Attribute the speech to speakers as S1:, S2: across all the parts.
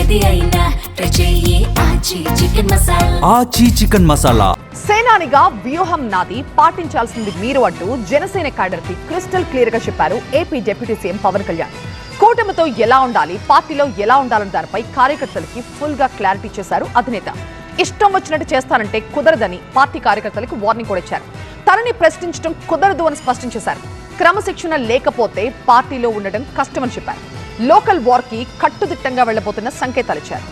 S1: ఏది అయినా ట్రై చెయ్యి ఆచి చికెన్ మసాలా.
S2: ఆచి చికెన్ మసాలా.
S3: సేనానిగా వ్యూహం నాది, పాటించాల్సింది మీరు అంటూ జనసేన క్యాడర్ కి క్రిస్టల్ క్లియర్ గా చెప్పారు AP deputy CM Pawan Kalyan. కూటమితో ఎలా ఉండాలి, పార్టీలో ఎలా ఉండాలన్న దానిపై కార్యకర్తలకి ఫుల్ గా క్లారిటీ చేశారు అధినేత. ఇష్టం వచ్చినట్టు చేస్తానంటే కుదరదని పార్టీ కార్యకర్తలకు వార్నింగ్ కూడా ఇచ్చారు. తనని ప్రశ్నించడం కుదరదు అని స్పష్టం చేశారు. క్రమశిక్షణ లేకపోతే పార్టీలో ఉండడం కష్టమని చెప్పారు. లోకల్ వార్ కి కట్టుదిట్టంగా వెళ్లబోతున్న సంకేతాలిచ్చారు.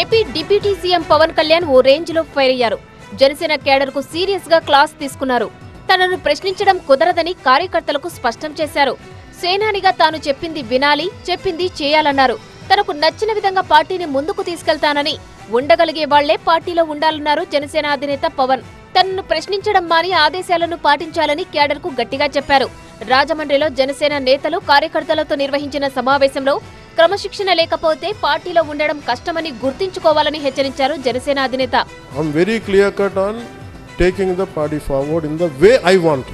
S4: AP deputy CM Pawan Kalyan ఓ రేంజ్ లో ఫైర్ అయ్యారు. జనసేన క్యాడర్ కు సీరియస్ గా క్లాస్ తీసుకున్నారు. తనను ప్రశ్నించడం కుదరదని కార్యకర్తలకు స్పష్టం చేశారు. సేనానిగా తాను చెప్పింది వినాలి, చెప్పింది చేయాలన్నారు. తనకు నచ్చిన విధంగా పార్టీని ముందుకు తీసుకెళ్తానని, ఉండగలిగే వాళ్లే పార్టీలో ఉండాలన్నారు జనసేన అధినేత పవన్. తనను ప్రశ్నించడం మాని ఆదేశాలను పాటించాలని క్యాడర్ కు గట్టిగా చెప్పారు. రాజమండ్రిలో జనసేన నేతలు కార్యకర్తలతో నిర్వహించిన సమావేశంలో క్రమశిక్షణ లేకపోతే పార్టీలో ఉండడం కష్టమని గుర్తించుకోవాలని హెచ్చరించారు జనసేన అధినేత.
S5: I'm very clear cut on taking the party forward in the way I want.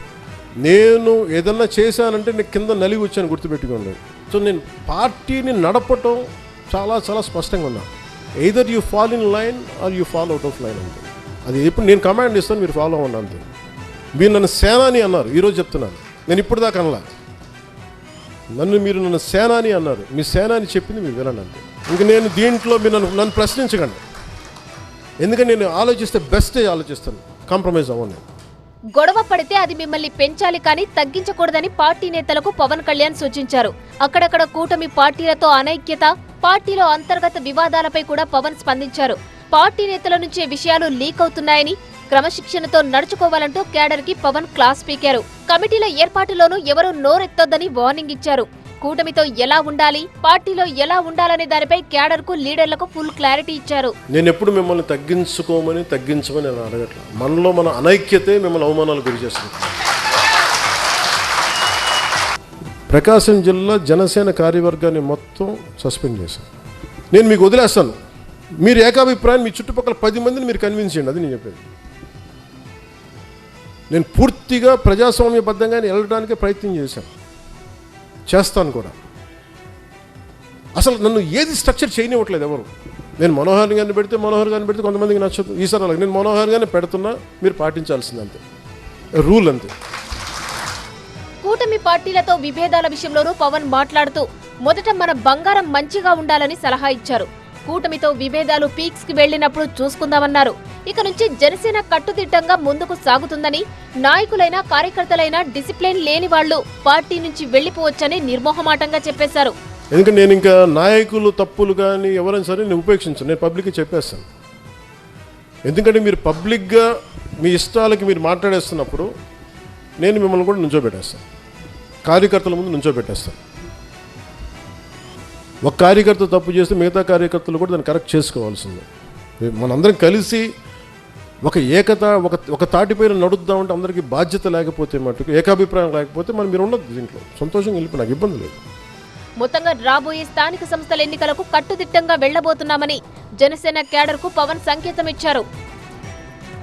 S5: నేను ఏదన్నా చేశానంటే నేను కింద నలిగి వచ్చాను, గుర్తుపెట్టుకోండి. సో నేను పార్టీని నడపటం చాలా చాలా స్పష్టంగా ఉన్నా. Either you fall in line or you fall out of line అంతే. అది ఎప్పుడు నేను కమాండ్ ఇస్తాను, మీరు ఫాలో అవ్వండి అంతే. మీరు నన్ను సేనాని అన్నారు, ఈరోజు చెప్తున్నాను. నేను ఇప్పుడు దాకా అనలా. మీరు నన్ను సేనాని అన్నారు, మీ సేనాని చెప్పింది మీరు వినండి అంతే. ఇంక నేను దీంట్లో మీరు నన్ను ప్రశ్నించకండి. ఎందుకంటే నేను ఆలోచిస్తే బెస్టే ఆలోచిస్తాను, కాంప్రమైజ్ అవ్వండి.
S4: గొడవ పడితే అది మిమ్మల్ని పెంచాలి కానీ తగ్గించకూడదని పార్టీ నేతలకు పవన్ కళ్యాణ్ సూచించారు. అక్కడక్కడ కూటమి పార్టీలతో అనైక్యత, పార్టీలో అంతర్గత వివాదాలపై కూడా పవన్ స్పందించారు. పార్టీ నేతల నుంచే విషయాలు లీక్ అవుతున్నాయని, క్రమశిక్షణతో నడుచుకోవాలంటూ క్యాడర్ కి పవన్ క్లాస్ పీకారు. కమిటీల ఏర్పాటులోనూ ఎవరూ నోరెత్తొద్దని వార్నింగ్ ఇచ్చారు. కూటమితో ఎలా ఉండాలి, పార్టీలో ఎలా ఉండాలనే దానిపై క్యాడర్ కు, లీడర్లకు ఫుల్ క్లారిటీ ఇచ్చారు.
S5: నేను ఎప్పుడు మిమ్మల్ని తగ్గించమని నేను అడగట్లా. మనలో మన అనైక్యతే మిమ్మల్ని అవమానాలు గురి చేస్తుంది. ప్రకాశం జిల్లా జనసేన కార్యవర్గాన్ని మొత్తం సస్పెండ్ చేశాను. నేను మీకు వదిలేస్తాను, మీరు ఏకాభిప్రాయం మీ చుట్టుపక్కల 10 మందిని మీరు కన్విన్స్ చేయండి. అది నేను చెప్పేది. నేను పూర్తిగా ప్రజాస్వామ్యబద్ధంగా వెళ్ళడానికి ప్రయత్నం చేస్తాను కూడా. అసలు నన్ను ఏది స్ట్రక్చర్ చేయనివ్వట్లేదు ఎవరు. నేను మనోహర్ గారిని పెడితే కొంతమందికి నచ్చదు. ఈసారి అలాగే నేను మనోహర్ గారిని పెడుతున్నా, మీరు పాటించాల్సింది అంతే, రూల్ అంతే.
S4: కూటమి పార్టీలతో విభేదాల విషయంలోనూ పవన్ మాట్లాడుతూ మొదట మన బంగారం మంచిగా ఉండాలని సలహా ఇచ్చారు. కూటమితో విభేదాలు పీక్స్ కి వెళ్లినప్పుడు చూసుకుందామన్నారు. ఇక నుంచి జనసేన కట్టుదిట్టంగా ముందుకు సాగుతుందని, నాయకులైనా కార్యకర్తలైనా డిసిప్లిన్ లేని వాళ్లు పార్టీ నుంచి వెళ్లిపోవచ్చని నిర్మోహమాటంగా చెప్పేశారు.
S5: ఎందుకంటే నేను ఇంకా నాయకులు తప్పులు కానీ ఎవరైనా సరే నేను ఉపేక్షించాను. నేను పబ్లిక్గా చెప్పేస్తాను. ఎందుకంటే మీరు పబ్లిక్గా మీ ఇష్టాలకి మీరు మాట్లాడేస్తున్నప్పుడు నేను మిమ్మల్ని కూడా నుంచోబెట్టేస్తాను, కార్యకర్తల ముందు నుంచోబెట్టేస్తాను. ఒక కార్యకర్త తప్పు చేస్తే మిగతా కార్యకర్తలు కూడా దాన్ని కరెక్ట్ చేసుకోవాల్సిందే. మనందరం కలిసి ఒక తాటిపైన నడుద్దామంటే అందరికీ బాధ్యత లేకపోతే, మటుకు ఏకాభిప్రాయం లేకపోతే మీరు ఉండదు దీంట్లో. సంతోషంగా వెళ్ళిపోయి నాకు ఇబ్బంది లేదు.
S4: మొత్తంగా రాబోయే స్థానిక సంస్థల ఎన్నికలకు కట్టుదిట్టంగా వెళ్లబోతున్నామని జనసేన క్యాడర్ కు పవన్ సంకేతం ఇచ్చారు.